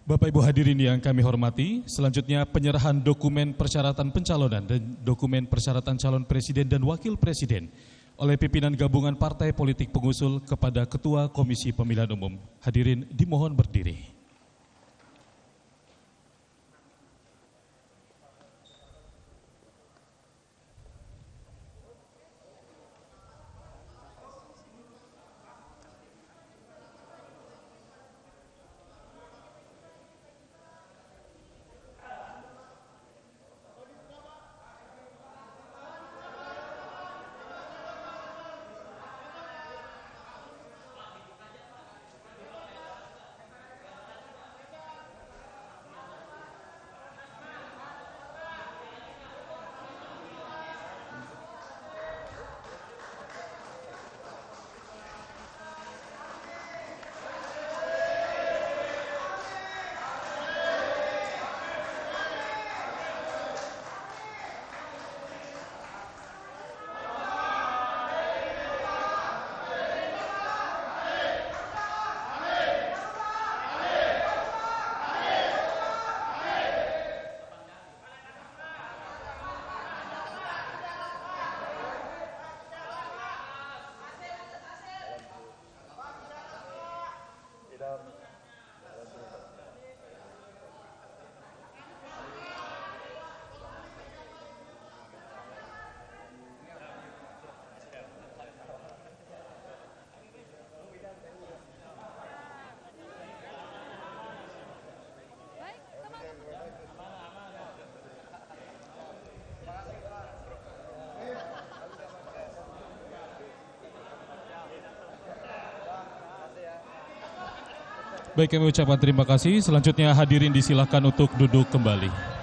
Bapak Ibu hadirin yang kami hormati, selanjutnya penyerahan dokumen persyaratan pencalonan dan dokumen persyaratan calon presiden dan wakil presiden oleh pimpinan gabungan partai politik pengusul kepada Ketua Komisi Pemilihan Umum. Hadirin dimohon berdiri. Baik, kami ucapkan terima kasih. Selanjutnya hadirin disilakan untuk duduk kembali.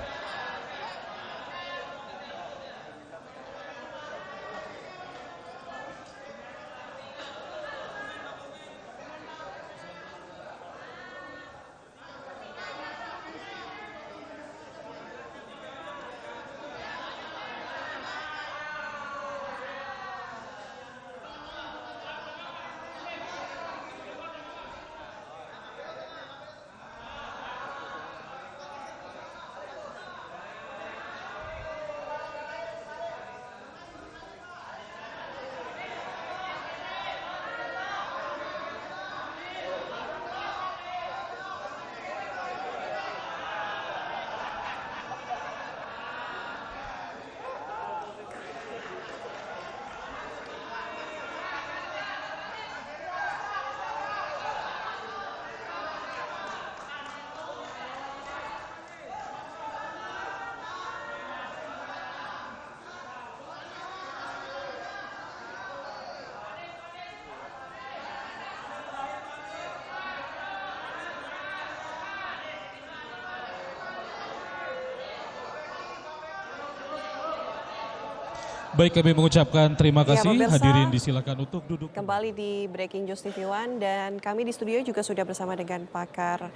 Baik, kami mengucapkan terima kasih. Ya, hadirin disilakan untuk duduk. Kembali di Breaking News TV One dan kami di studio juga sudah bersama dengan pakar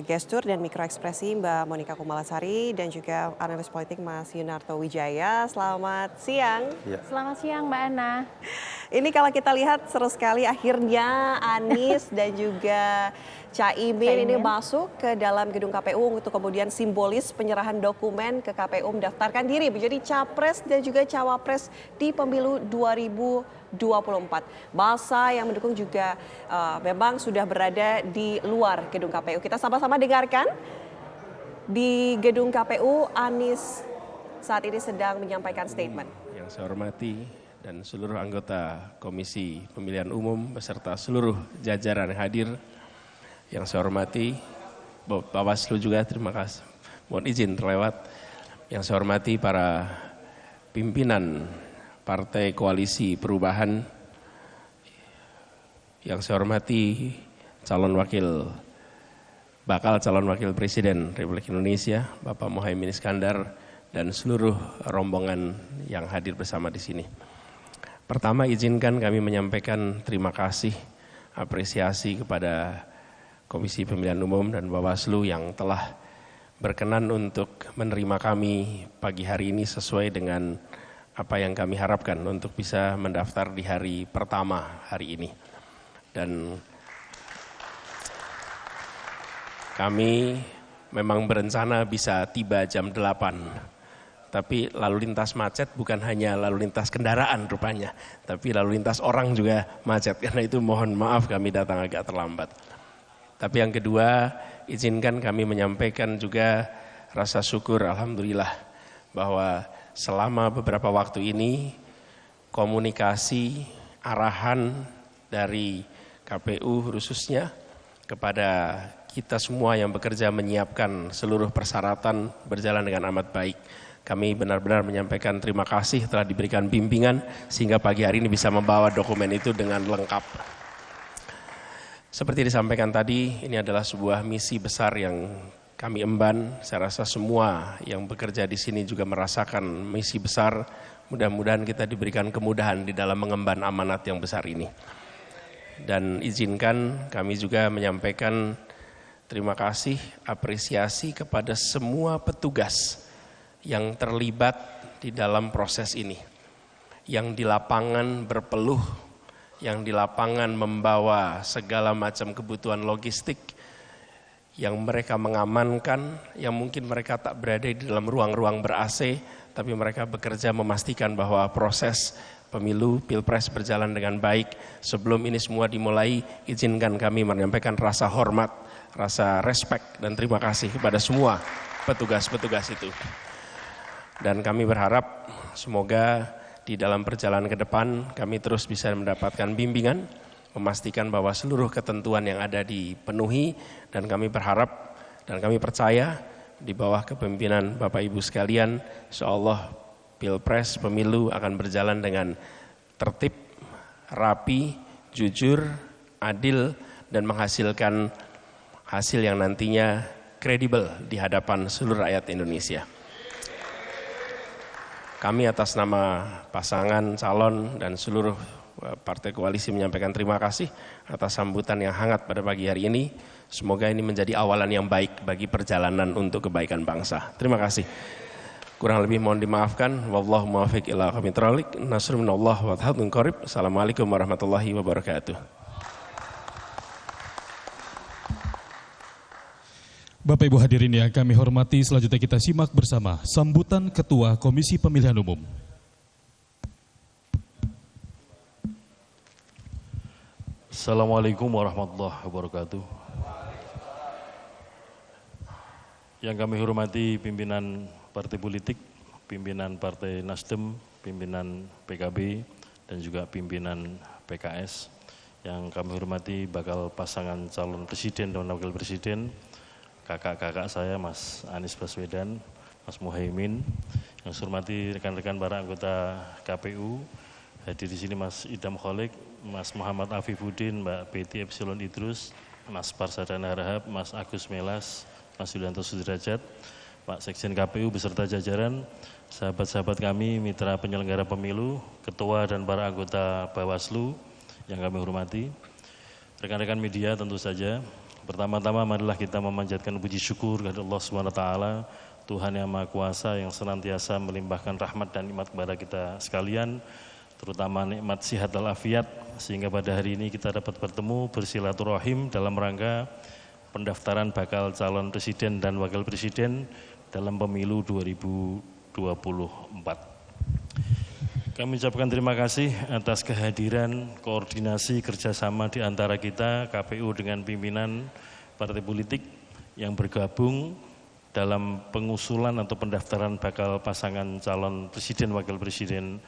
gestur dan mikroekspresi Mbak Monika Kumalasari dan juga analis politik Mas Yunarto Wijaya. Selamat siang. Ya. Selamat siang Mbak Ana. Ini kalau kita lihat seru sekali akhirnya Anies dan juga Caimin ini masuk ke dalam gedung KPU untuk kemudian simbolis penyerahan dokumen ke KPU mendaftarkan diri menjadi capres dan juga cawapres di pemilu 2024. Masa yang mendukung juga memang sudah berada di luar gedung KPU. Kita sama-sama dengarkan di gedung KPU Anies saat ini sedang menyampaikan statement. Yang saya hormati dan seluruh anggota Komisi Pemilihan Umum beserta seluruh jajaran yang hadir. Yang saya hormati Bawaslu juga, terima kasih. Mohon izin terlewat. Yang saya hormati para pimpinan Partai Koalisi Perubahan. Yang saya hormati bakal calon wakil presiden Republik Indonesia, Bapak Muhaimin Iskandar, dan seluruh rombongan yang hadir bersama di sini. Pertama, izinkan kami menyampaikan terima kasih, apresiasi kepada Komisi Pemilihan Umum dan Bawaslu yang telah berkenan untuk menerima kami pagi hari ini sesuai dengan apa yang kami harapkan untuk bisa mendaftar di hari pertama hari ini. Dan kami memang berencana bisa tiba jam 8. Tapi lalu lintas macet bukan hanya lalu lintas kendaraan rupanya, tapi lalu lintas orang juga macet. Karena itu mohon maaf kami datang agak terlambat. Tapi yang kedua, izinkan kami menyampaikan juga rasa syukur alhamdulillah bahwa selama beberapa waktu ini komunikasi arahan dari KPU khususnya kepada kita semua yang bekerja menyiapkan seluruh persyaratan berjalan dengan amat baik. Kami benar-benar menyampaikan terima kasih telah diberikan bimbingan sehingga pagi hari ini bisa membawa dokumen itu dengan lengkap. Seperti disampaikan tadi, ini adalah sebuah misi besar yang kami emban. Saya rasa semua yang bekerja di sini juga merasakan misi besar. Mudah-mudahan kita diberikan kemudahan di dalam mengemban amanat yang besar ini. Dan izinkan kami juga menyampaikan terima kasih, apresiasi kepada semua petugas yang terlibat di dalam proses ini. Yang di lapangan berpeluh, yang di lapangan membawa segala macam kebutuhan logistik, yang mereka mengamankan, yang mungkin mereka tak berada di dalam ruang-ruang ber-AC, tapi mereka bekerja memastikan bahwa proses pemilu, pilpres berjalan dengan baik. Sebelum ini semua dimulai, izinkan kami menyampaikan rasa hormat, rasa respek dan terima kasih kepada semua petugas-petugas itu. Dan kami berharap semoga di dalam perjalanan ke depan kami terus bisa mendapatkan bimbingan, memastikan bahwa seluruh ketentuan yang ada dipenuhi, dan kami berharap dan kami percaya di bawah kepemimpinan Bapak Ibu sekalian, insyaallah pilpres pemilu akan berjalan dengan tertib, rapi, jujur, adil, dan menghasilkan hasil yang nantinya kredibel di hadapan seluruh rakyat Indonesia. Kami atas nama pasangan calon dan seluruh partai koalisi menyampaikan terima kasih atas sambutan yang hangat pada pagi hari ini. Semoga ini menjadi awalan yang baik bagi perjalanan untuk kebaikan bangsa. Terima kasih. Kurang lebih mohon dimaafkan. Wallahu muwaffiq ila aqwamit thoriq. Nasrun minallah wa fathun qarib. Assalamualaikum warahmatullahi wabarakatuh. Bapak Ibu hadirin yang kami hormati, selanjutnya kita simak bersama sambutan Ketua Komisi Pemilihan Umum. Assalamualaikum warahmatullahi wabarakatuh. Yang kami hormati pimpinan partai politik, pimpinan Partai Nasdem, pimpinan PKB, dan juga pimpinan PKS. Yang kami hormati bakal pasangan calon presiden dan wakil presiden, kakak-kakak saya Mas Anies Baswedan, Mas Muhaimin. Yang saya hormati rekan-rekan para anggota KPU, hadir di sini Mas Idham Kholik, Mas Muhammad Afifuddin, Mbak Betty Epsilon Idrus, Mas Parsadana Harahap, Mas Agus Melas, Mas Yulianto Sudrajat, Pak Sekjen KPU beserta jajaran, sahabat-sahabat kami, mitra penyelenggara pemilu, ketua dan para anggota Bawaslu yang kami hormati, rekan-rekan media tentu saja. Pertama-tama marilah kita memanjatkan puji syukur kepada Allah SWT, Tuhan yang Maha Kuasa yang senantiasa melimpahkan rahmat dan nikmat kepada kita sekalian, terutama nikmat sihat dan afiat, sehingga pada hari ini kita dapat bertemu bersilaturahim dalam rangka pendaftaran bakal calon presiden dan wakil presiden dalam pemilu 2024. Kami ucapkan terima kasih atas kehadiran, koordinasi, kerjasama di antara kita, KPU dengan pimpinan partai politik yang bergabung dalam pengusulan atau pendaftaran bakal pasangan calon presiden, wakil presiden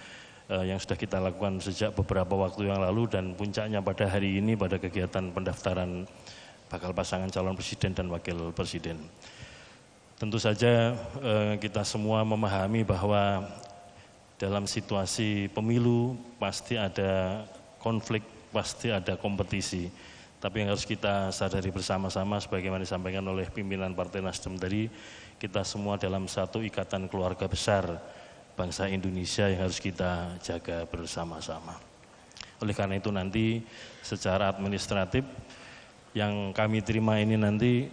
yang sudah kita lakukan sejak beberapa waktu yang lalu, dan puncaknya pada hari ini pada kegiatan pendaftaran bakal pasangan calon presiden dan wakil presiden. Tentu saja kita semua memahami bahwa dalam situasi pemilu pasti ada konflik, pasti ada kompetisi. Tapi yang harus kita sadari bersama-sama sebagaimana disampaikan oleh pimpinan Partai Nasdem tadi, kita semua dalam satu ikatan keluarga besar bangsa Indonesia yang harus kita jaga bersama-sama. Oleh karena itu nanti secara administratif yang kami terima ini nanti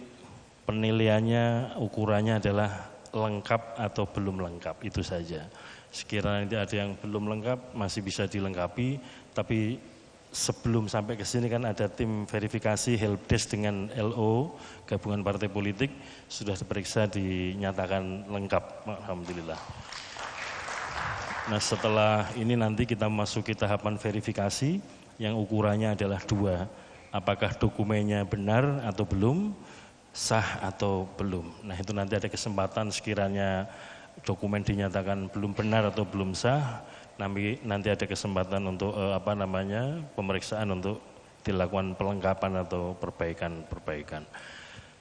penilaiannya, ukurannya adalah lengkap atau belum lengkap, itu saja. Sekiranya nanti ada yang belum lengkap masih bisa dilengkapi, tapi sebelum sampai ke sini kan ada tim verifikasi helpdesk dengan LO, gabungan partai politik, sudah diperiksa dinyatakan lengkap, alhamdulillah. Nah setelah ini nanti kita memasuki tahapan verifikasi yang ukurannya adalah 2, apakah dokumennya benar atau belum, sah atau belum. Nah itu nanti ada kesempatan sekiranya dokumen dinyatakan belum benar atau belum sah, nanti ada kesempatan untuk pemeriksaan untuk dilakukan pelengkapan atau perbaikan.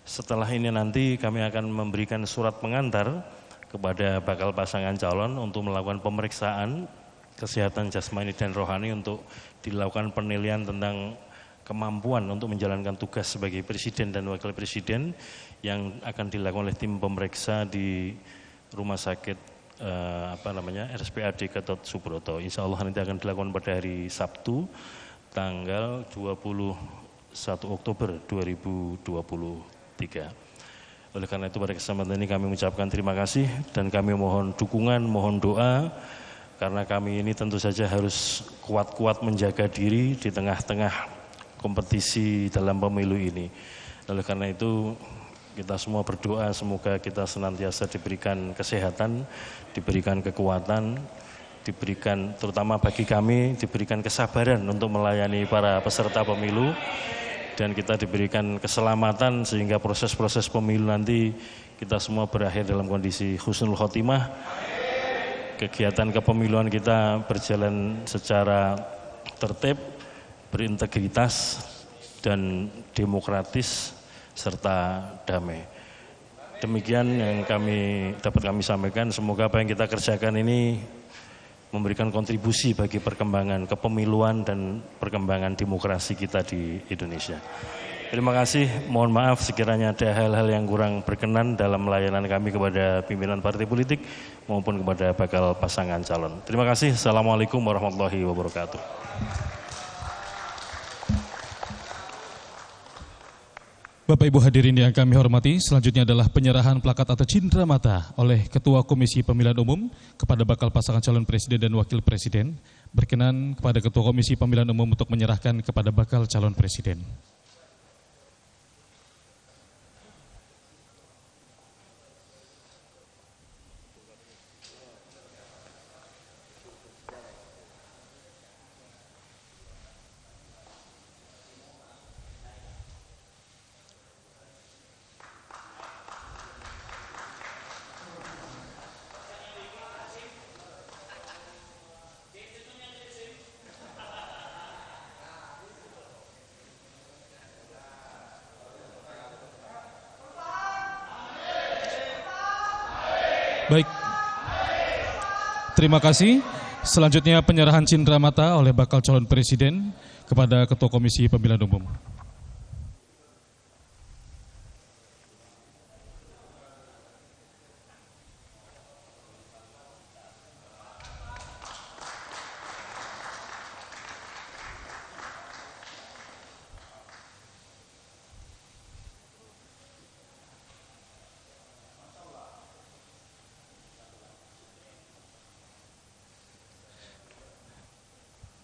Setelah ini nanti kami akan memberikan surat pengantar kepada bakal pasangan calon untuk melakukan pemeriksaan kesehatan jasmani dan rohani untuk dilakukan penilaian tentang kemampuan untuk menjalankan tugas sebagai presiden dan wakil presiden yang akan dilakukan oleh tim pemeriksa di rumah sakit RSPAD Gatot Subroto. Insya Allah nanti akan dilakukan pada hari Sabtu tanggal 21 Oktober 2023. Oleh karena itu pada kesempatan ini kami mengucapkan terima kasih dan kami mohon dukungan, mohon doa karena kami ini tentu saja harus kuat-kuat menjaga diri di tengah-tengah kompetisi dalam pemilu ini. Oleh karena itu kita semua berdoa semoga kita senantiasa diberikan kesehatan, diberikan kekuatan, diberikan terutama bagi kami diberikan kesabaran untuk melayani para peserta pemilu dan kita diberikan keselamatan sehingga proses-proses pemilu nanti kita semua berakhir dalam kondisi husnul khotimah. Kegiatan kepemiluan kita berjalan secara tertib, berintegritas dan demokratis serta damai. Demikian yang dapat kami sampaikan. Semoga apa yang kita kerjakan ini memberikan kontribusi bagi perkembangan kepemiluan dan perkembangan demokrasi kita di Indonesia. Terima kasih. Mohon maaf sekiranya ada hal-hal yang kurang berkenan dalam layanan kami kepada pimpinan partai politik maupun kepada bakal pasangan calon. Terima kasih. Assalamualaikum warahmatullahi wabarakatuh. Bapak Ibu hadirin yang kami hormati, selanjutnya adalah penyerahan plakat atau cindera mata oleh Ketua Komisi Pemilihan Umum kepada bakal pasangan calon presiden dan wakil presiden. Berkenan kepada Ketua Komisi Pemilihan Umum untuk menyerahkan kepada bakal calon presiden. Baik, terima kasih. Selanjutnya penyerahan cindera mata oleh bakal calon presiden kepada Ketua Komisi Pemilihan Umum.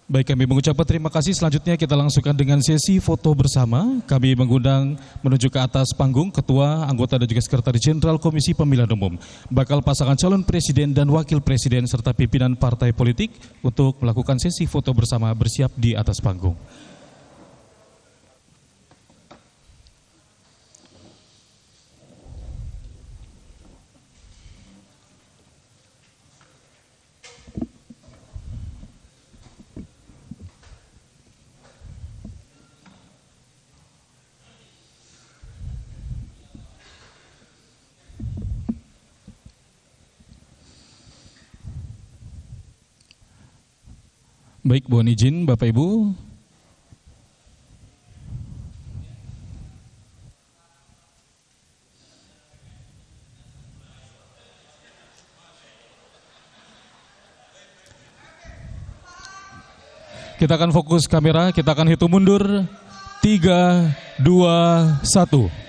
Baik, kami mengucapkan terima kasih. Selanjutnya kita langsungkan dengan sesi foto bersama. Kami mengundang menuju ke atas panggung Ketua, anggota dan juga Sekretaris Jenderal Komisi Pemilihan Umum, bakal pasangan calon presiden dan wakil presiden serta pimpinan partai politik untuk melakukan sesi foto bersama bersiap di atas panggung. Baik, mohon izin Bapak Ibu. Kita akan fokus kamera, kita akan hitung mundur. 3, 2, 1.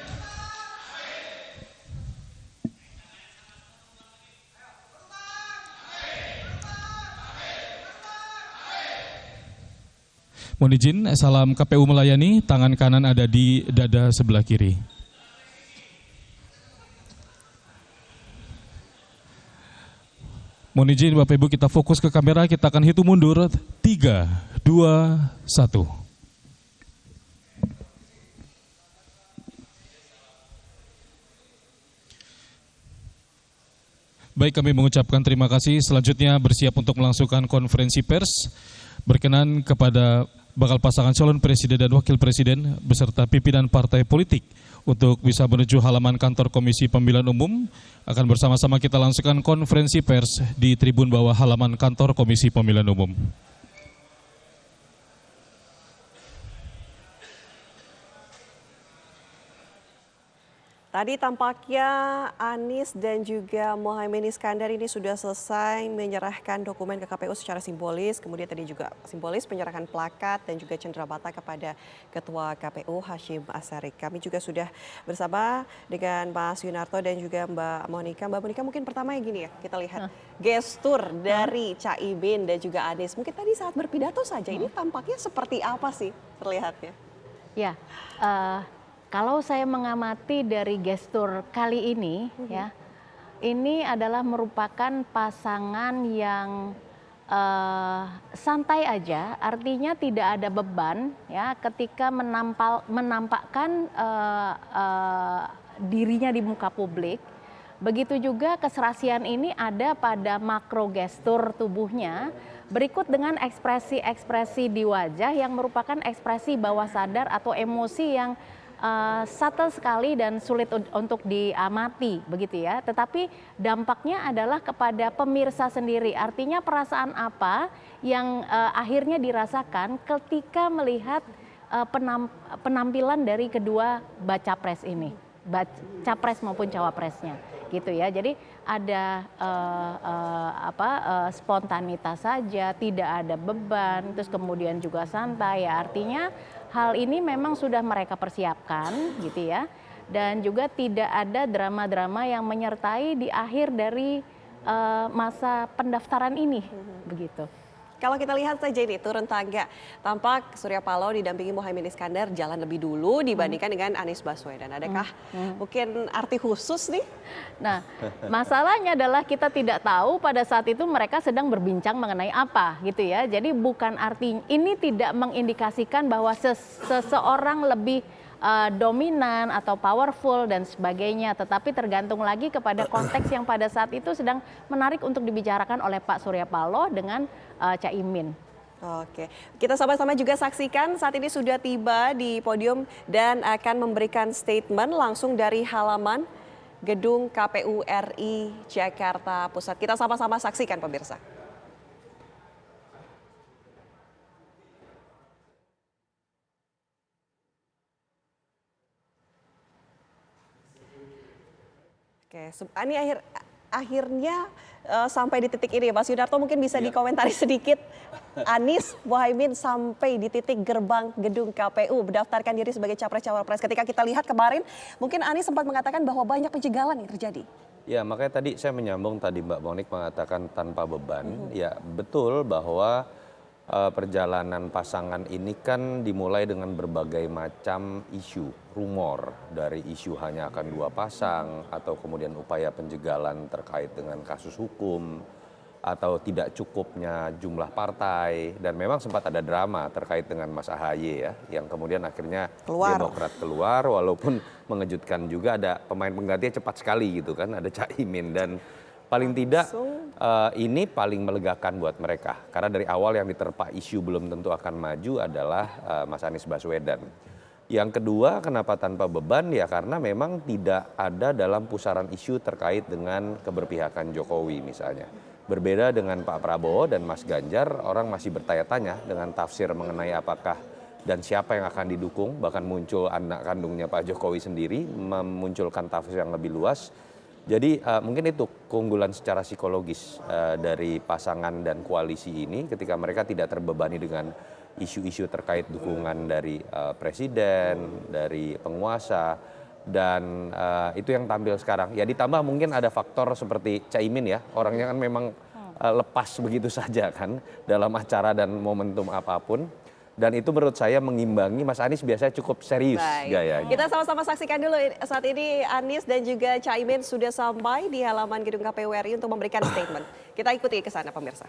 Mohon izin, salam KPU melayani, tangan kanan ada di dada sebelah kiri. Mohon izin Bapak Ibu, kita fokus ke kamera, kita akan hitung mundur. 3, 2, 1. Baik, kami mengucapkan terima kasih. Selanjutnya bersiap untuk melangsungkan konferensi pers. Berkenan kepada bakal pasangan calon presiden dan wakil presiden beserta pimpinan partai politik untuk bisa menuju halaman kantor Komisi Pemilihan Umum. Akan bersama-sama kita langsungkan konferensi pers di tribun bawah halaman kantor Komisi Pemilihan Umum. Tadi tampaknya Anies dan juga Mohaimin Iskandar ini sudah selesai menyerahkan dokumen ke KPU secara simbolis. Kemudian tadi juga simbolis penyerahan plakat dan juga cenderamata kepada Ketua KPU Hashim Asyari. Kami juga sudah bersama dengan Mas Yunarto dan juga Mbak Monika. Mbak Monika, mungkin pertama yang gini ya, kita lihat gestur dari Caimin dan juga Anies. Mungkin tadi saat berpidato saja ini tampaknya seperti apa sih terlihatnya? Ya, kalau saya mengamati dari gestur kali ini, ya, ini adalah merupakan pasangan yang santai aja, artinya tidak ada beban, ya, ketika menampakkan dirinya di muka publik. Begitu juga keserasian ini ada pada makro gestur tubuhnya, berikut dengan ekspresi-ekspresi di wajah yang merupakan ekspresi bawah sadar atau emosi yang subtle sekali dan sulit untuk diamati begitu ya. Tetapi dampaknya adalah kepada pemirsa sendiri. Artinya perasaan apa yang akhirnya dirasakan ketika melihat penampilan dari kedua baca pres ini, capres maupun cawapresnya gitu ya. Jadi ada spontanitas saja, tidak ada beban, terus kemudian juga santai ya. Artinya hal ini memang sudah mereka persiapkan gitu ya, dan juga tidak ada drama-drama yang menyertai di akhir dari masa pendaftaran ini begitu. Kalau kita lihat saja ini turun tangga, tampak Surya Paloh didampingi Mohaimin Iskandar jalan lebih dulu dibandingkan dengan Anies Baswedan. Adakah mungkin arti khusus nih? Nah, masalahnya adalah kita tidak tahu pada saat itu mereka sedang berbincang mengenai apa gitu ya. Jadi bukan arti ini tidak mengindikasikan bahwa seseorang lebih dominan atau powerful dan sebagainya, tetapi tergantung lagi kepada konteks yang pada saat itu sedang menarik untuk dibicarakan oleh Pak Surya Paloh dengan Caimin. Oke, kita sama-sama juga saksikan saat ini sudah tiba di podium dan akan memberikan statement langsung dari halaman gedung KPU RI Jakarta Pusat. Kita sama-sama saksikan pemirsa. Oke, ini akhirnya sampai di titik ini, Mas Yunarto mungkin bisa dikomentari sedikit. Anies Mohaimin sampai di titik gerbang gedung KPU mendaftarkan diri sebagai capres-cawapres. Ketika kita lihat kemarin, mungkin Anies sempat mengatakan bahwa banyak penjagalan yang terjadi. Ya, makanya tadi saya menyambung tadi Mbak Monik mengatakan tanpa beban. Ya, betul bahwa perjalanan pasangan ini kan dimulai dengan berbagai macam isu, rumor dari isu hanya akan dua pasang atau kemudian upaya penjagalan terkait dengan kasus hukum atau tidak cukupnya jumlah partai, dan memang sempat ada drama terkait dengan Mas AHY ya, yang kemudian akhirnya Demokrat keluar walaupun mengejutkan juga ada pemain penggantinya cepat sekali gitu kan, ada Caimin, dan paling tidak ini paling melegakan buat mereka. Karena dari awal yang diterpa isu belum tentu akan maju adalah Mas Anies Baswedan. Yang kedua, kenapa tanpa beban? Ya karena memang tidak ada dalam pusaran isu terkait dengan keberpihakan Jokowi misalnya. Berbeda dengan Pak Prabowo dan Mas Ganjar, orang masih bertanya-tanya dengan tafsir mengenai apakah dan siapa yang akan didukung. Bahkan muncul anak kandungnya Pak Jokowi sendiri memunculkan tafsir yang lebih luas. Jadi mungkin itu keunggulan secara psikologis dari pasangan dan koalisi ini ketika mereka tidak terbebani dengan isu-isu terkait dukungan dari presiden, dari penguasa, dan itu yang tampil sekarang. Ya ditambah mungkin ada faktor seperti Caimin ya, orangnya kan memang lepas begitu saja kan dalam acara dan momentum apapun. Dan itu menurut saya mengimbangi Mas Anies biasanya cukup serius Baik. gayanya. Kita sama-sama saksikan dulu saat ini Anies dan juga Caimin sudah sampai di halaman gedung KPU RI untuk memberikan statement. Kita ikuti ke sana pemirsa.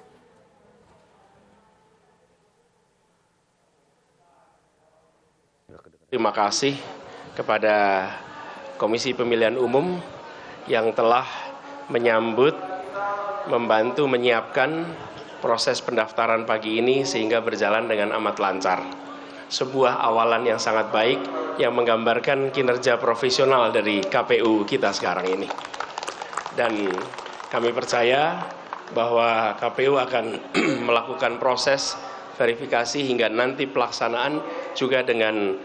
Terima kasih kepada Komisi Pemilihan Umum yang telah menyambut, membantu menyiapkan proses pendaftaran pagi ini sehingga berjalan dengan amat lancar. Sebuah awalan yang sangat baik yang menggambarkan kinerja profesional dari KPU kita sekarang ini. Dan kami percaya bahwa KPU akan melakukan proses verifikasi hingga nanti pelaksanaan juga dengan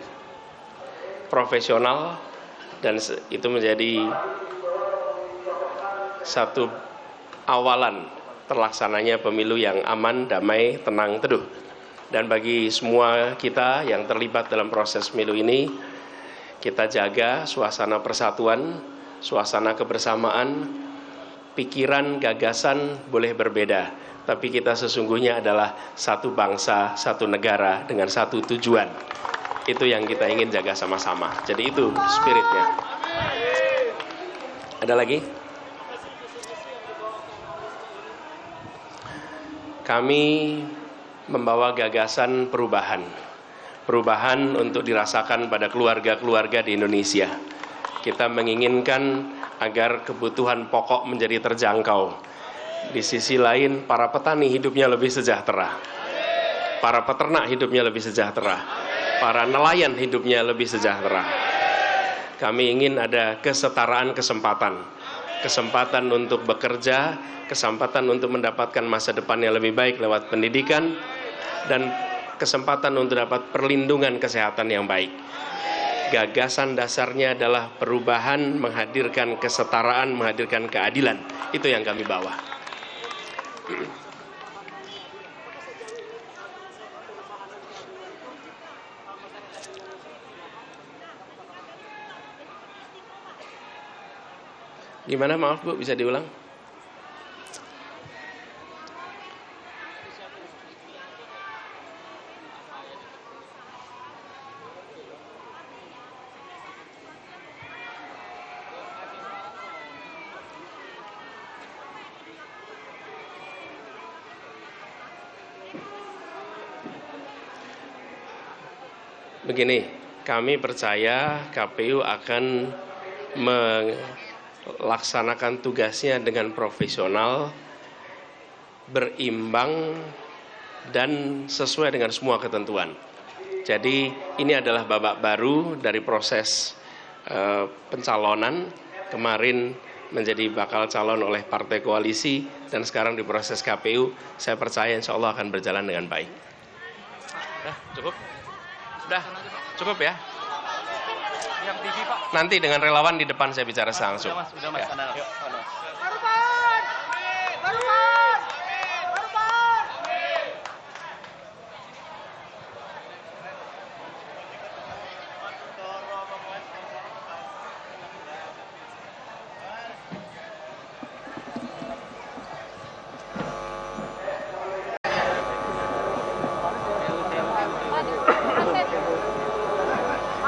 profesional, dan itu menjadi satu awalan terlaksananya pemilu yang aman, damai, tenang, teduh. Dan bagi semua kita yang terlibat dalam proses pemilu ini, kita jaga suasana persatuan, suasana kebersamaan, pikiran, gagasan boleh berbeda, tapi kita sesungguhnya adalah satu bangsa, satu negara dengan satu tujuan. Itu yang kita ingin jaga sama-sama. Jadi itu spiritnya. Ada lagi? Kami membawa gagasan perubahan. Perubahan untuk dirasakan pada keluarga-keluarga di Indonesia. Kita menginginkan agar kebutuhan pokok menjadi terjangkau. Di sisi lain, para petani hidupnya lebih sejahtera. Para peternak hidupnya lebih sejahtera. Para nelayan hidupnya lebih sejahtera. Kami ingin ada kesetaraan kesempatan. Kesempatan untuk bekerja, kesempatan untuk mendapatkan masa depan yang lebih baik lewat pendidikan, dan kesempatan untuk dapat perlindungan kesehatan yang baik. Gagasan dasarnya adalah perubahan, menghadirkan kesetaraan, menghadirkan keadilan. Itu yang kami bawa. Gimana, maaf Bu, bisa diulang? Begini, kami percaya KPU akan melaksanakan tugasnya dengan profesional, berimbang, dan sesuai dengan semua ketentuan. Jadi ini adalah babak baru dari proses pencalonan. Kemarin menjadi bakal calon oleh partai koalisi, dan sekarang di proses KPU. Saya percaya insya Allah akan berjalan dengan baik. Cukup? Sudah, cukup ya? Yang TV, Pak. Nanti dengan relawan di depan saya bicara langsung. Udah mas, sana. Yuk, sana.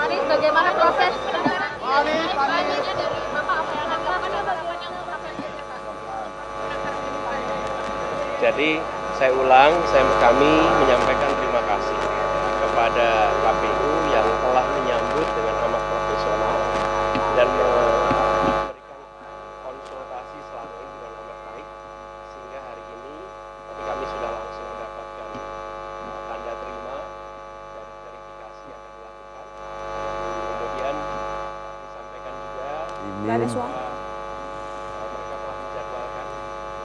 Anies, bagaimana proses? Jadi saya ulang, kami menyampaikan terima kasih kepada KPU yang telah menyambut dengan amat profesional dan memberikan konsultasi selama ini dengan amat baik, sehingga hari ini kami sudah langsung mendapatkan tanda terima dan verifikasi yang akan dilakukan. Kemudian disampaikan juga mereka telah menjadwalkan.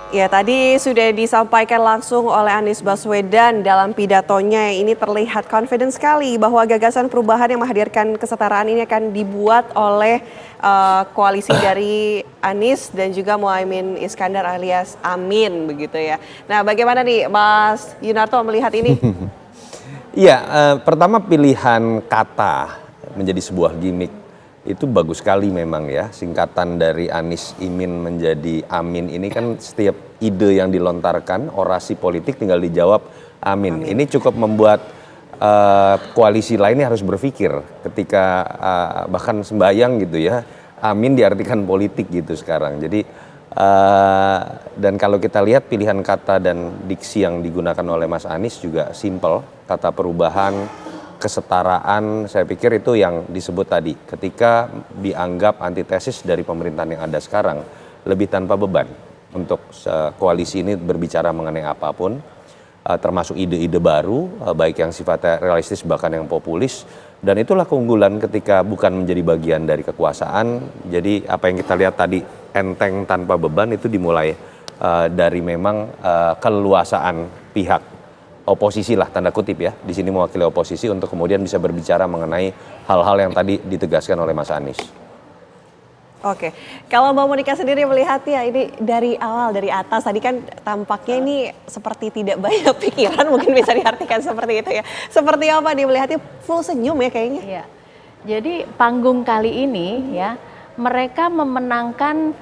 Ya, tadi sudah disampaikan langsung oleh Anies Baswedan dalam pidatonya. Ini terlihat confident sekali bahwa gagasan perubahan yang menghadirkan kesetaraan ini akan dibuat oleh koalisi dari Anies dan juga Muhaimin Iskandar alias Amin, begitu ya. Nah, bagaimana nih Mas Yunarto melihat ini? Iya, pertama pilihan kata menjadi sebuah gimmick itu bagus sekali memang ya. Singkatan dari Anies Imin menjadi Amin ini kan setiap ide yang dilontarkan, orasi politik tinggal dijawab Amin. Ini cukup membuat koalisi lainnya harus berpikir ketika bahkan sembayang gitu ya, amin diartikan politik gitu sekarang. Jadi dan kalau kita lihat pilihan kata dan diksi yang digunakan oleh Mas Anies juga simple, kata perubahan, kesetaraan, saya pikir itu yang disebut tadi. Ketika dianggap antitesis dari pemerintahan yang ada sekarang, lebih tanpa beban untuk koalisi ini berbicara mengenai apapun, termasuk ide-ide baru, baik yang sifatnya realistis bahkan yang populis. Dan itulah keunggulan ketika bukan menjadi bagian dari kekuasaan. Jadi apa yang kita lihat tadi, enteng tanpa beban, itu dimulai dari memang keleluasaan pihak oposisi lah, tanda kutip ya, di sini mewakili oposisi untuk kemudian bisa berbicara mengenai hal-hal yang tadi ditegaskan oleh Mas Anies. Oke, kalau Mbak Monica sendiri melihatnya ini dari awal, dari atas, tadi kan tampaknya ini seperti tidak banyak pikiran, mungkin bisa diartikan seperti itu ya. Seperti apa nih melihatnya, full senyum ya kayaknya? Iya, jadi panggung kali ini ya, mereka memenangkan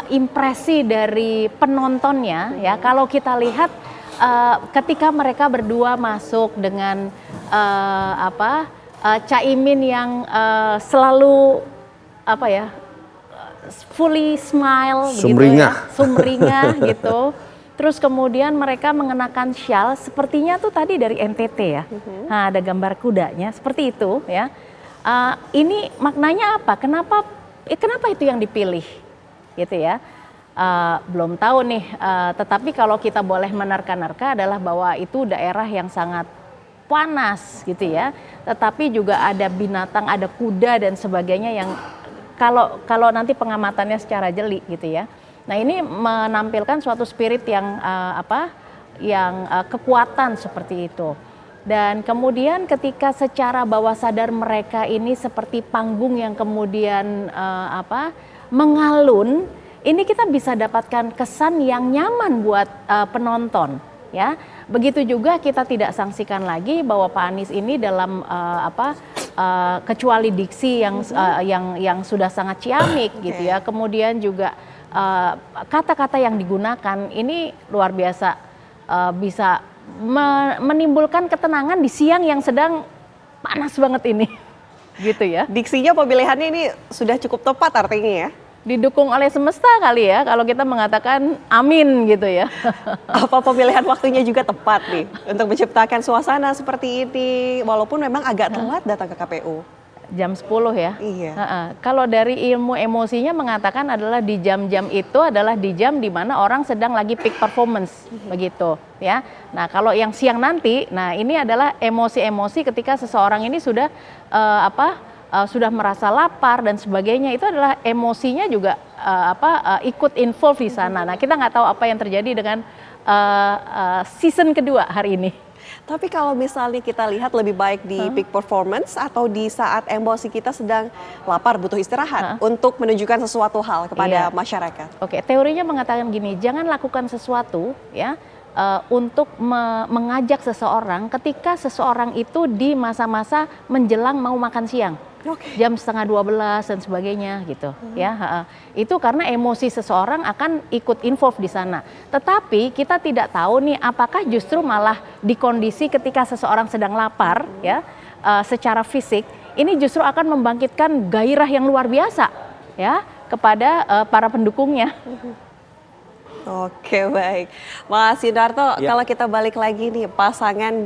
impresi dari penontonnya ya. Kalau kita lihat ketika mereka berdua masuk dengan Caimin yang selalu fully smile, sumringah, sumringah gitu. Terus kemudian mereka mengenakan syal, sepertinya tuh tadi dari NTT ya. Nah, ada gambar kudanya, seperti itu ya. Ini maknanya apa? Kenapa itu yang dipilih, gitu ya? Belum tahu nih. Tetapi kalau kita boleh menerka-nerka adalah bahwa itu daerah yang sangat panas, gitu ya. Tetapi juga ada binatang, ada kuda dan sebagainya yang kalau nanti pengamatannya secara jeli gitu ya. Nah, ini menampilkan suatu spirit yang kekuatan seperti itu. Dan kemudian ketika secara bawah sadar mereka ini seperti panggung yang kemudian mengalun, ini kita bisa dapatkan kesan yang nyaman buat penonton ya. Begitu juga kita tidak sangsikan lagi bahwa Pak Anies ini dalam kecuali diksi yang sudah sangat ciamik gitu ya. Kemudian juga kata-kata yang digunakan ini luar biasa, bisa menimbulkan ketenangan di siang yang sedang panas banget ini. Gitu ya. Diksinya, pemilihannya ini sudah cukup tepat artinya ya. Didukung oleh semesta kali ya, kalau kita mengatakan amin gitu ya. Apa pemilihan waktunya juga tepat nih untuk menciptakan suasana seperti ini, walaupun memang agak telat datang ke KPU. Jam 10 ya? Iya. Kalau dari ilmu emosinya mengatakan adalah di jam-jam itu adalah di jam di mana orang sedang lagi peak performance, begitu ya. Nah, kalau yang siang nanti, nah ini adalah emosi-emosi ketika seseorang ini sudah sudah merasa lapar dan sebagainya, itu adalah emosinya juga ikut involve di sana. Nah, kita nggak tahu apa yang terjadi dengan season kedua hari ini. Tapi kalau misalnya kita lihat lebih baik di peak performance atau di saat emosi kita sedang lapar butuh istirahat untuk menunjukkan sesuatu hal kepada masyarakat. Oke, teorinya mengatakan gini, jangan lakukan sesuatu ya untuk mengajak seseorang ketika seseorang itu di masa-masa menjelang mau makan siang. Jam 11:30 dan sebagainya gitu ya. Itu karena emosi seseorang akan ikut involve di sana. Tetapi kita tidak tahu nih apakah justru malah di kondisi ketika seseorang sedang lapar ya secara fisik ini justru akan membangkitkan gairah yang luar biasa ya kepada para pendukungnya. Oke, baik. Mas Yunarto, kalau kita balik lagi nih pasangan,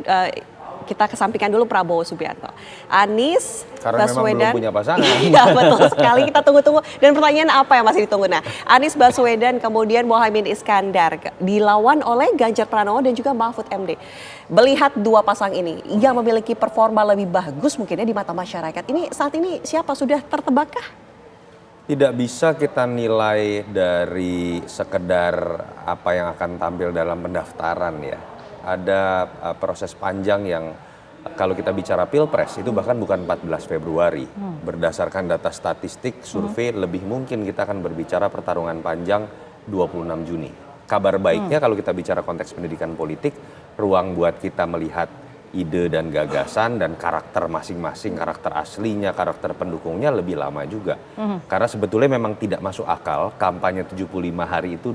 kita kesampingkan dulu Prabowo Subianto. Anies, karena Baswedan. Memang belum punya pasangan. Iya, betul sekali. Kita tunggu-tunggu. Dan pertanyaan apa yang masih ditunggu? Nah, Anies Baswedan kemudian Mohaimin Iskandar dilawan oleh Ganjar Pranowo dan juga Mahfud MD. Melihat dua pasang ini yang memiliki performa lebih bagus mungkinnya di mata masyarakat. Ini saat ini siapa, sudah tertebakkah? Tidak bisa kita nilai dari sekedar apa yang akan tampil dalam pendaftaran ya. Ada proses panjang yang kalau kita bicara Pilpres itu bahkan bukan 14 Februari. Berdasarkan data statistik, survei lebih mungkin kita akan berbicara pertarungan panjang 26 Juni. Kabar baiknya kalau kita bicara konteks pendidikan politik, ruang buat kita melihat ide dan gagasan dan karakter masing-masing, karakter aslinya, karakter pendukungnya lebih lama juga. Karena sebetulnya memang tidak masuk akal kampanye 75 hari itu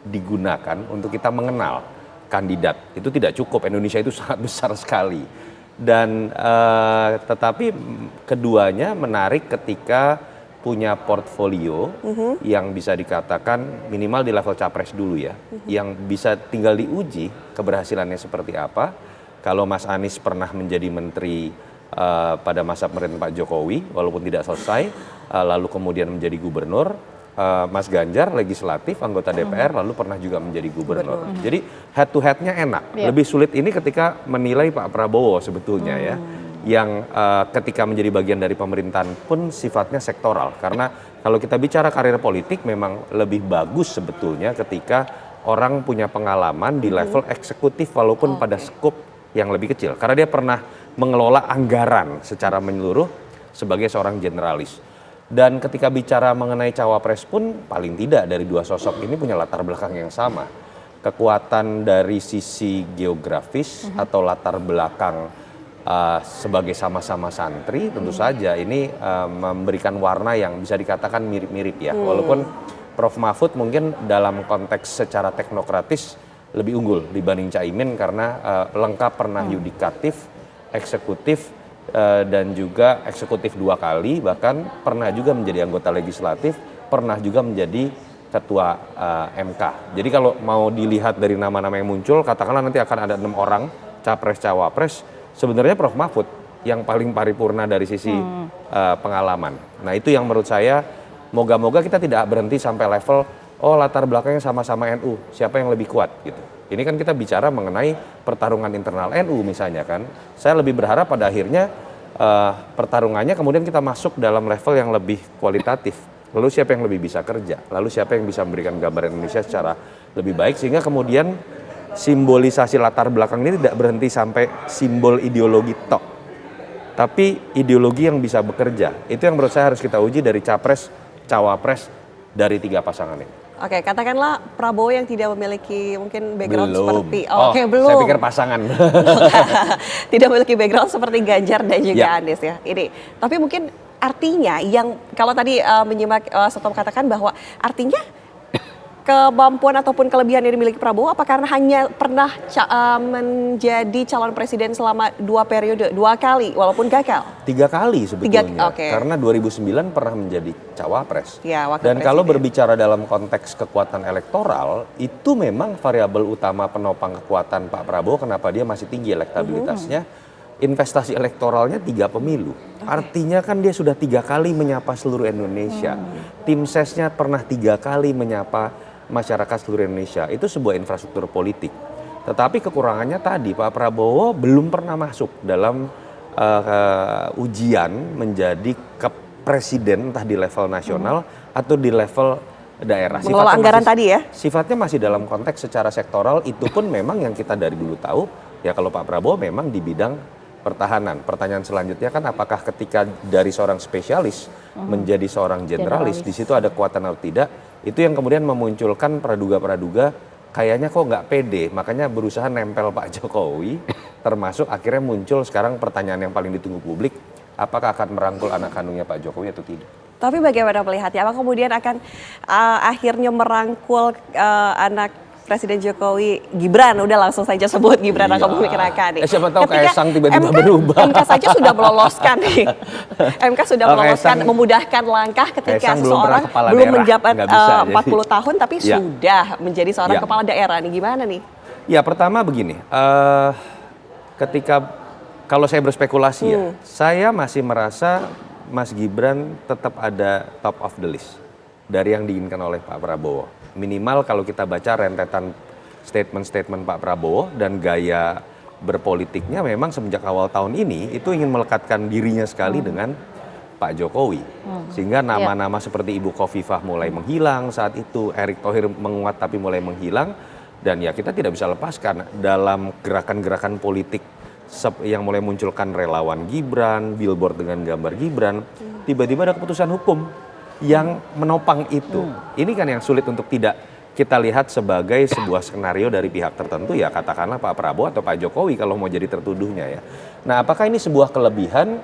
digunakan untuk kita mengenal kandidat. Itu tidak cukup, Indonesia itu sangat besar sekali. Dan tetapi keduanya menarik ketika punya portfolio yang bisa dikatakan minimal di level capres dulu ya, yang bisa tinggal diuji keberhasilannya seperti apa. Kalau Mas Anies pernah menjadi menteri pada masa pemerintahan Pak Jokowi, walaupun tidak selesai, lalu kemudian menjadi gubernur, Mas Ganjar legislatif, anggota DPR, lalu pernah juga menjadi gubernur. Jadi head to headnya enak. Lebih sulit ini ketika menilai Pak Prabowo sebetulnya ya. Yang ketika menjadi bagian dari pemerintahan pun sifatnya sektoral. Karena kalau kita bicara karir politik memang lebih bagus sebetulnya ketika orang punya pengalaman di level eksekutif walaupun pada skup yang lebih kecil. Karena dia pernah mengelola anggaran secara menyeluruh sebagai seorang generalis. Dan ketika bicara mengenai cawapres pun paling tidak dari dua sosok ini punya latar belakang yang sama. Kekuatan dari sisi geografis atau latar belakang sebagai sama-sama santri tentu saja ini memberikan warna yang bisa dikatakan mirip-mirip ya. Walaupun Prof. Mahfud mungkin dalam konteks secara teknokratis lebih unggul dibanding Caimin karena lengkap pernah yudikatif, eksekutif, dan juga eksekutif 2 kali, bahkan pernah juga menjadi anggota legislatif, pernah juga menjadi ketua MK. Jadi kalau mau dilihat dari nama-nama yang muncul, katakanlah nanti akan ada 6 orang capres-cawapres, sebenarnya Prof. Mahfud yang paling paripurna dari sisi pengalaman. Nah itu yang menurut saya, moga-moga kita tidak berhenti sampai level, oh latar belakangnya sama-sama NU, siapa yang lebih kuat gitu. Ini kan kita bicara mengenai pertarungan internal NU misalnya kan. Saya lebih berharap pada akhirnya pertarungannya kemudian kita masuk dalam level yang lebih kualitatif. Lalu siapa yang lebih bisa kerja, lalu siapa yang bisa memberikan gambar Indonesia secara lebih baik, sehingga kemudian simbolisasi latar belakang ini tidak berhenti sampai simbol ideologi tok, tapi ideologi yang bisa bekerja. Itu yang menurut saya harus kita uji dari capres, cawapres dari 3 pasangan ini. Oke, katakanlah Prabowo yang tidak memiliki mungkin background Belum. seperti belum. Saya pikir pasangan. Tidak memiliki background seperti Ganjar dan juga Anies ya. Ini, tapi mungkin artinya yang kalau tadi menyimak Setom katakan bahwa artinya kemampuan ataupun kelebihan yang dimiliki Prabowo apa karena hanya pernah menjadi calon presiden selama 2 periode, 2 kali walaupun gagal? 3 kali sebetulnya, okay. Karena 2009 pernah menjadi cawapres. Ya, dan kalau berbicara dalam konteks kekuatan elektoral, itu memang variabel utama penopang kekuatan Pak Prabowo kenapa dia masih tinggi elektabilitasnya. Investasi elektoralnya 3 pemilu. Artinya kan dia sudah 3 kali menyapa seluruh Indonesia. Tim sesnya pernah 3 kali menyapa masyarakat seluruh Indonesia. Itu sebuah infrastruktur politik. Tetapi kekurangannya tadi Pak Prabowo belum pernah masuk dalam ujian menjadi presiden entah di level nasional atau di level daerah. Mengelola anggaran tadi ya? Sifatnya masih dalam konteks secara sektoral, itu pun memang yang kita dari dulu tahu, ya kalau Pak Prabowo memang di bidang pertahanan. Pertanyaan selanjutnya kan apakah ketika dari seorang spesialis menjadi seorang generalis, di situ ada kekuatan atau tidak, itu yang kemudian memunculkan praduga-praduga kayaknya kok nggak pede, makanya berusaha nempel Pak Jokowi, termasuk akhirnya muncul sekarang pertanyaan yang paling ditunggu publik, apakah akan merangkul anak kandungnya Pak Jokowi atau tidak. Tapi bagaimana melihatnya, apa kemudian akan akhirnya merangkul anak Presiden Jokowi, Gibran, udah langsung saja sebut Gibran raka buming raka nih. Siapa tahu Kaisang tiba-tiba berubah. MK saja sudah meloloskan nih. MK sudah meloloskan, memudahkan langkah ketika seseorang belum menjabat 40 tahun tapi sudah menjadi seorang kepala daerah nih. Gimana nih? Ya pertama begini, ketika kalau saya berspekulasi ya, saya masih merasa Mas Gibran tetap ada top of the list dari yang diinginkan oleh Pak Prabowo. Minimal kalau kita baca rentetan statement-statement Pak Prabowo dan gaya berpolitiknya memang semenjak awal tahun ini itu ingin melekatkan dirinya sekali dengan Pak Jokowi. Sehingga nama-nama seperti Ibu Khofifah mulai menghilang saat itu, Erick Thohir menguat tapi mulai menghilang. Dan ya kita tidak bisa lepaskan dalam gerakan-gerakan politik yang mulai munculkan relawan Gibran, billboard dengan gambar Gibran, tiba-tiba ada keputusan hukum yang menopang itu. Ini kan yang sulit untuk tidak kita lihat sebagai sebuah skenario dari pihak tertentu, ya katakanlah Pak Prabowo atau Pak Jokowi kalau mau jadi tertuduhnya ya. Nah apakah ini sebuah kelebihan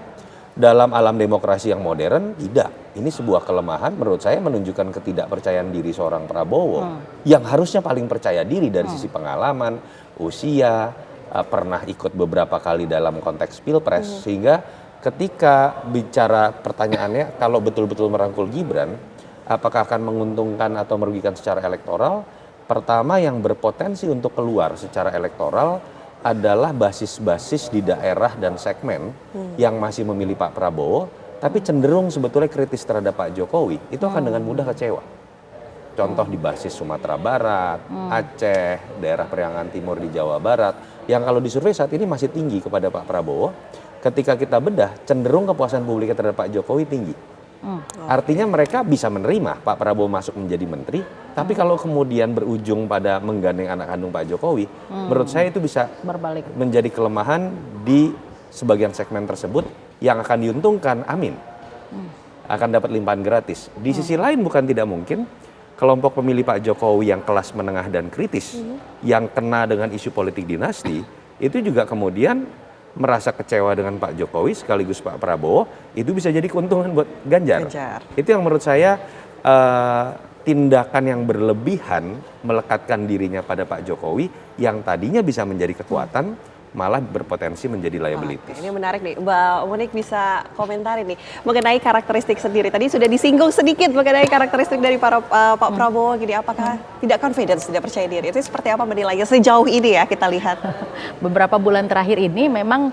dalam alam demokrasi yang modern? Tidak. Ini sebuah kelemahan menurut saya, menunjukkan ketidakpercayaan diri seorang Prabowo yang harusnya paling percaya diri dari sisi pengalaman, usia, pernah ikut beberapa kali dalam konteks pilpres, sehingga ketika bicara pertanyaannya kalau betul-betul merangkul Gibran, apakah akan menguntungkan atau merugikan secara elektoral? Pertama yang berpotensi untuk keluar secara elektoral adalah basis-basis di daerah dan segmen yang masih memilih Pak Prabowo, tapi cenderung sebetulnya kritis terhadap Pak Jokowi, itu akan dengan mudah kecewa. Contoh di basis Sumatera Barat, Aceh, daerah Periangan Timur di Jawa Barat, yang kalau disurvei saat ini masih tinggi kepada Pak Prabowo, ketika kita bedah cenderung kepuasan publiknya terhadap Pak Jokowi tinggi. Artinya mereka bisa menerima Pak Prabowo masuk menjadi menteri, tapi kalau kemudian berujung pada menggandeng anak kandung Pak Jokowi, menurut saya itu bisa Berbalik. menjadi kelemahan di sebagian segmen tersebut yang akan diuntungkan Amin. Akan dapat limpahan gratis. Di sisi lain bukan tidak mungkin kelompok pemilih Pak Jokowi yang kelas menengah dan kritis, yang kena dengan isu politik dinasti, itu juga kemudian merasa kecewa dengan Pak Jokowi sekaligus Pak Prabowo, itu bisa jadi keuntungan buat Ganjar. Itu yang menurut saya tindakan yang berlebihan melekatkan dirinya pada Pak Jokowi yang tadinya bisa menjadi kekuatan malah berpotensi menjadi liabilities. Ini menarik nih, Mbak Monik bisa komentari nih mengenai karakteristik sendiri. Tadi sudah disinggung sedikit mengenai karakteristik dari para Pak Prabowo, gini, apakah tidak confidence, tidak percaya diri? Itu seperti apa menilainya sejauh ini ya kita lihat? Beberapa bulan terakhir ini memang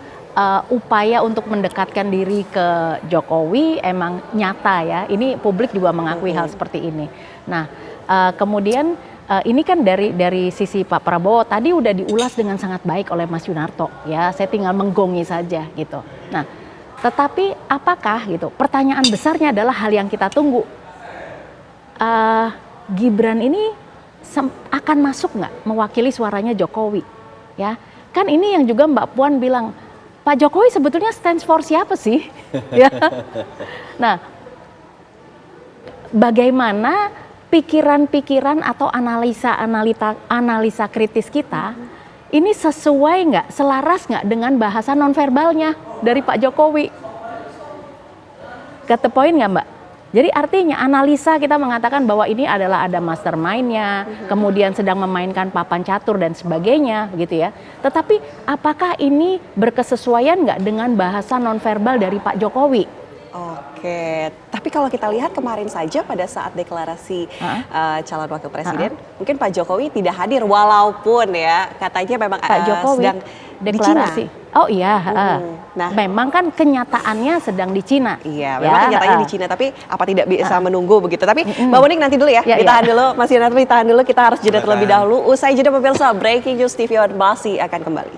upaya untuk mendekatkan diri ke Jokowi emang nyata ya. Ini publik juga mengakui hal seperti ini. Nah, kemudian ini kan dari sisi Pak Prabowo tadi udah diulas dengan sangat baik oleh Mas Yunarto ya. Saya tinggal menggongi saja gitu. Nah, tetapi apakah gitu? Pertanyaan besarnya adalah hal yang kita tunggu. Gibran ini akan masuk nggak mewakili suaranya Jokowi? Ya, kan ini yang juga Mbak Puan bilang, Pak Jokowi sebetulnya stands for siapa sih? Ya. Nah, bagaimana pikiran-pikiran atau analisa kritis kita ini sesuai nggak, selaras nggak dengan bahasa nonverbalnya dari Pak Jokowi? Get the point nggak, Mbak? Jadi artinya analisa kita mengatakan bahwa ini adalah ada mastermind-nya, kemudian sedang memainkan papan catur dan sebagainya, gitu ya. Tetapi apakah ini berkesesuaian nggak dengan bahasa nonverbal dari Pak Jokowi? Oke, tapi kalau kita lihat kemarin saja pada saat deklarasi calon wakil presiden, mungkin Pak Jokowi tidak hadir walaupun ya katanya memang Pak Jokowi sedang deklarasi. di Cina. Oh iya, Nah, memang kan kenyataannya sedang di Cina. Iya, memang kenyataannya di Cina, tapi apa tidak bisa menunggu begitu. Tapi Mbak Monik nanti dulu ya, ditahan dulu, Mas Yunarto ditahan dulu, kita harus jeda terlebih dahulu. Usai jeda pemirsa, Breaking News TV on masih akan kembali.